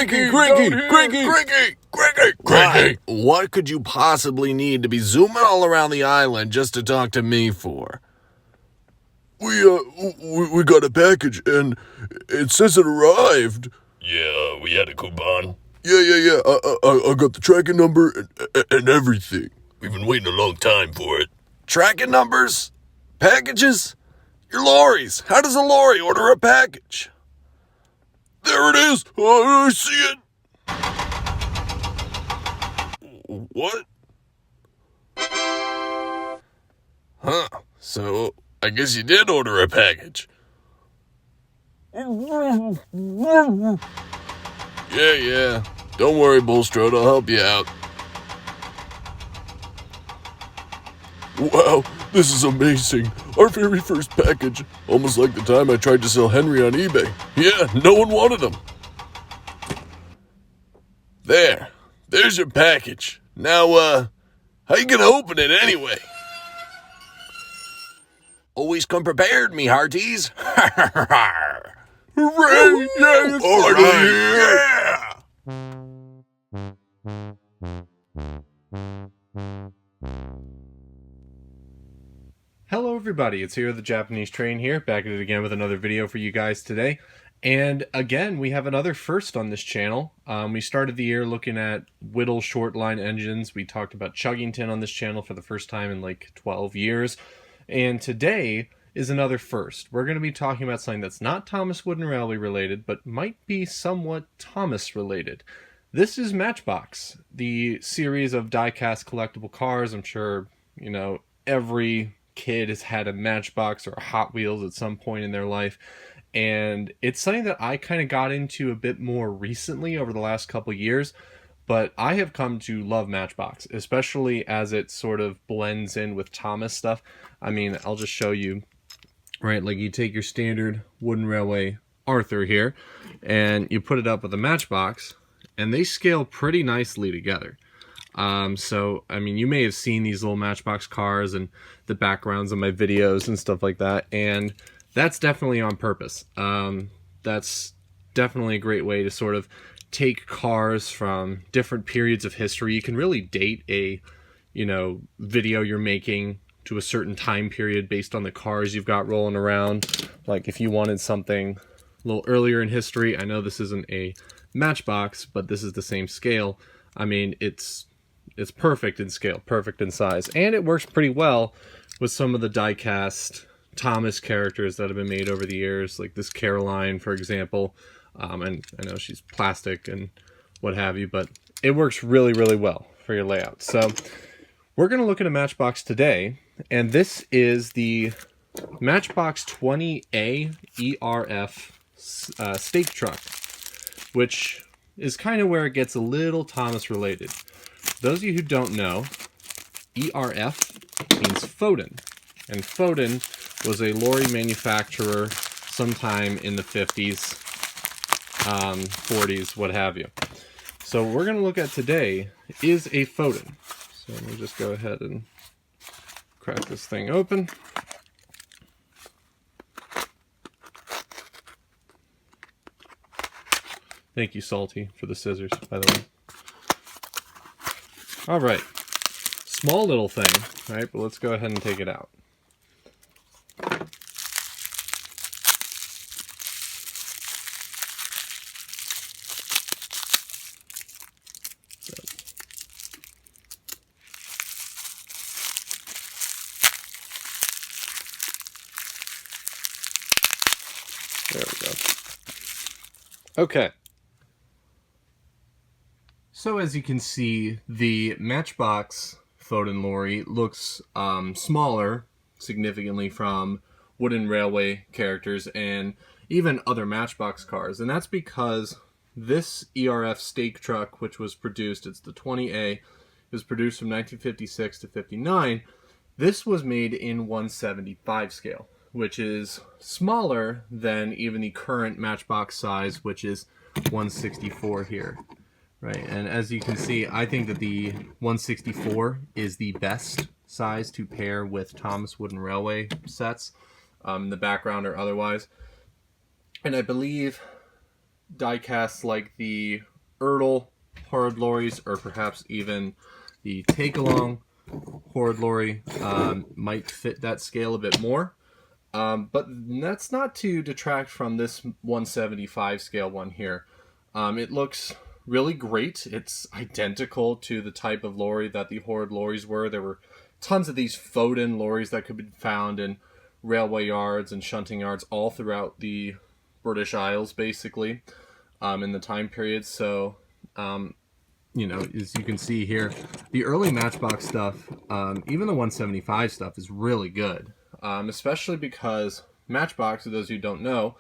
Cranky! What could you possibly need to be zooming all around the island just to talk to me for? We got a package, and it says it arrived. Yeah, we had a coupon. Yeah. I got the tracking number and everything. We've been waiting a long time for it. Tracking numbers? Packages? Your lorries. How does a lorry order a package? There it is. I see it. What? Huh. So, I guess you did order a package. Yeah. Don't worry, Bullstrode. I'll help you out. Wow, this is amazing. Our very first package. Almost like the time I tried to sell Henry on eBay. Yeah, no one wanted them. There's your package. Now, how you gonna open it anyway? Always come prepared, me hearties. Hooray! Yeah, it's finally here! Hello everybody, it's here the Japanese Train here, back at it again with another video for you guys today. And again, we have another first on this channel. We started the year looking at Whittle short line engines. We talked about Chuggington on this channel for the first time in like 12 years. And today is another first. We're going to be talking about something that's not Thomas Wooden Railway related, but might be somewhat Thomas related. This is Matchbox, the series of die-cast collectible cars. I'm sure, you know, every kid has had a Matchbox or a Hot Wheels at some point in their life. And it's something that I kind of got into a bit more recently over the last couple years. But I have come to love Matchbox, especially as it sort of blends in with Thomas stuff. I mean, I'll just show you, right? Like you take your standard Wooden Railway Arthur here, and you put it up with a Matchbox, and they scale pretty nicely together. So, I mean, you may have seen these little Matchbox cars and the backgrounds of my videos and stuff like that, and that's definitely on purpose. That's definitely a great way to sort of take cars from different periods of history. You can really date a, you know, video you're making to a certain time period based on the cars you've got rolling around. Like if you wanted something a little earlier in history, I know this isn't a Matchbox, but this is the same scale. I mean, it's perfect in scale, perfect in size, and it works pretty well with some of the die-cast Thomas characters that have been made over the years, like this Caroline, for example. And I know she's plastic and what have you, but it works really, really well for your layout. So we're going to look at a Matchbox today, and this is the Matchbox 20a ERF stake truck, which is kind of where it gets a little Thomas related. Those of you who don't know, ERF means Foden, and Foden was a lorry manufacturer sometime in the 50s, 40s, what have you. So what we're going to look at today is a Foden. So let me just go ahead and crack this thing open. Thank you, Salty, for the scissors, by the way. All right. Small little thing, right? But let's go ahead and take it out. There we go. Okay. So as you can see, the Matchbox Foden lorry looks smaller significantly from Wooden Railway characters and even other Matchbox cars. And that's because this ERF stake truck, which was produced, it's the 20A, it was produced from 1956 to 59. This was made in 1/75 scale, which is smaller than even the current Matchbox size, which is 1/64 here. Right, and as you can see, I think that the 1/64 is the best size to pair with Thomas Wooden Railway sets, the background or otherwise. And I believe die-casts like the Ertl horrid lorries, or perhaps even the take-along horrid lorry might fit that scale a bit more. But that's not to detract from this 175 scale one here. It looks really great. It's identical to the type of lorry that the horrid lorries were. There were tons of these Foden lorries that could be found in railway yards and shunting yards all throughout the British Isles, basically, in the time period. So, you know, as you can see here, the early Matchbox stuff, even the 175 stuff, is really good. Especially because Matchbox, for those who don't know,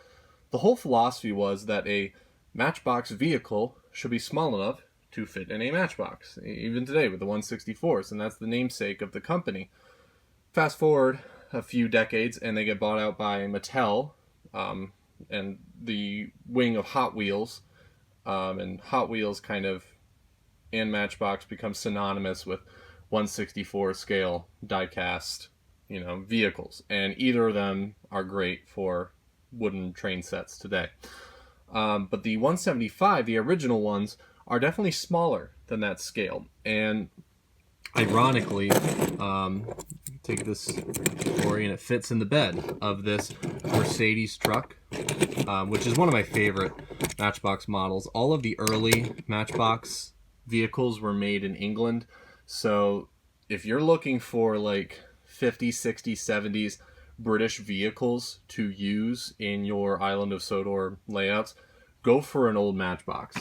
the whole philosophy was that a Matchbox vehicle should be small enough to fit in a Matchbox, even today with the 164s, and that's the namesake of the company. Fast forward a few decades, and they get bought out by Mattel, and the wing of Hot Wheels, and Hot Wheels kind of, and Matchbox become synonymous with 164 scale die-cast, you know, vehicles, and either of them are great for wooden train sets today. But the 175, the original ones, are definitely smaller than that scale. And ironically, take this lorry and it fits in the bed of this Mercedes truck, which is one of my favorite Matchbox models. All of the early Matchbox vehicles were made in England. So if you're looking for like 50s, 60s, 70s British vehicles to use in your Island of Sodor layouts, go for an old Matchbox.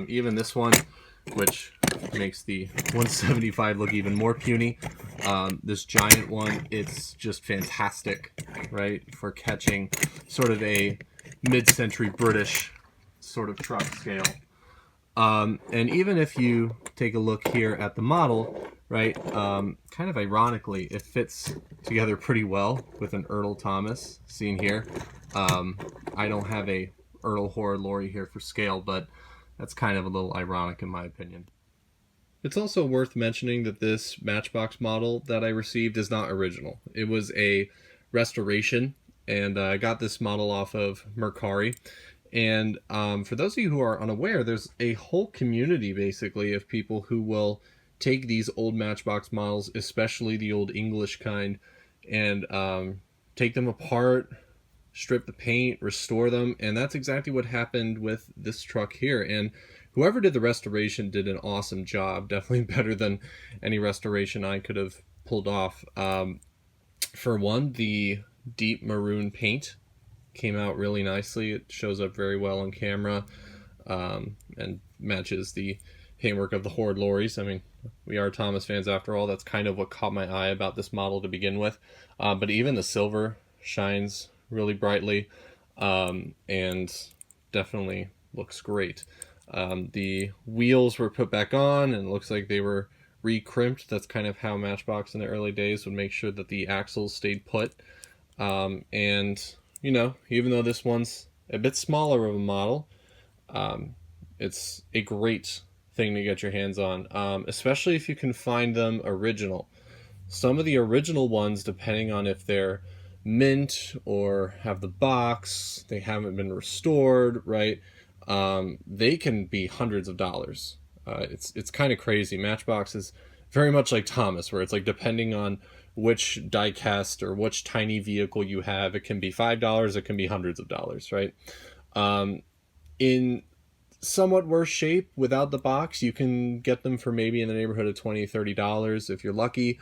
Even this one, which makes the 175 look even more puny. This giant one, it's just fantastic, right, for catching sort of a mid-century British sort of truck scale. And even if you take a look here at the model, right, kind of ironically, it fits together pretty well with an Ertl Thomas, seen here. I don't have a Ertl horrid lorry here for scale, but that's kind of a little ironic in my opinion. It's also worth mentioning that this Matchbox model that I received is not original. It was a restoration, and I got this model off of Mercari. And for those of you who are unaware, there's a whole community basically of people who will take these old Matchbox models, especially the old English kind, and take them apart, strip the paint, restore them, and that's exactly what happened with this truck here. And whoever did the restoration did an awesome job, definitely better than any restoration I could have pulled off. For one, the deep maroon paint came out really nicely. It shows up very well on camera, and matches the paintwork of the horrid lorries. I mean, we are Thomas fans after all. That's kind of what caught my eye about this model to begin with. But even the silver shines really brightly, and definitely looks great. The wheels were put back on, and it looks like they were re-crimped. That's kind of how Matchbox in the early days would make sure that the axles stayed put. And, you know, even though this one's a bit smaller of a model, it's a great thing to get your hands on, especially if you can find them original. Some of the original ones, depending on if they're mint or have the box, they haven't been restored, right? They can be hundreds of dollars. It's kind of crazy. Matchbox is very much like Thomas, where it's like depending on which die-cast or which tiny vehicle you have, it can be $5, it can be hundreds of dollars, right? In somewhat worse shape without the box, you can get them for maybe in the neighborhood of $20-$30 if you're lucky.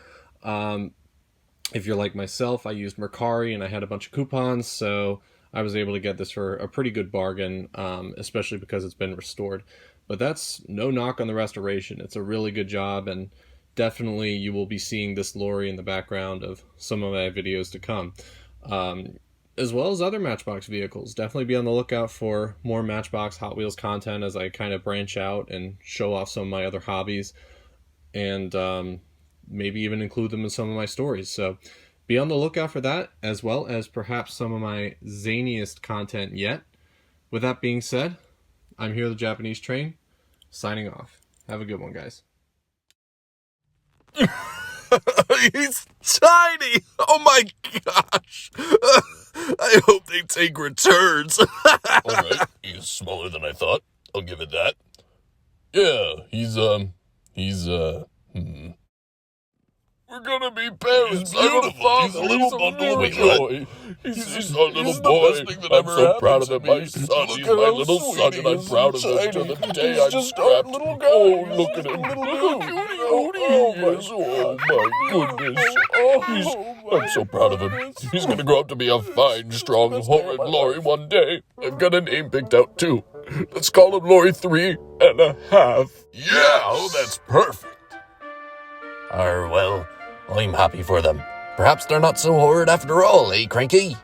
If you're like myself, I used Mercari and I had a bunch of coupons, so I was able to get this for a pretty good bargain, especially because it's been restored. But that's no knock on the restoration. It's a really good job, and definitely you will be seeing this lorry in the background of some of my videos to come. As well as other Matchbox vehicles. Definitely be on the lookout for more Matchbox Hot Wheels content as I kind of branch out and show off some of my other hobbies, and maybe even include them in some of my stories. So be on the lookout for that, as well as perhaps some of my zaniest content yet. With that being said, I'm here, the Japanese Train, signing off. Have a good one, guys. He's tiny! Oh my gosh! I hope they take returns. Alright, he's smaller than I thought. I'll give it that. Yeah, We're gonna be parents. I'm a father. He's a little bundle of joy. He's our little boy. I'm so proud of him. My son. He's my little son, and I'm proud of him to the day I'm strapped. Oh, look at him. Look how cute he is. Oh, my goodness. I'm so proud of him. He's gonna grow up to be a fine, strong, horrid Lorry one day. I've got a name picked out, too. Let's call him Lorry 3.5. Yeah, oh, that's perfect. Well, I'm happy for them. Perhaps they're not so horrid after all, eh, Cranky?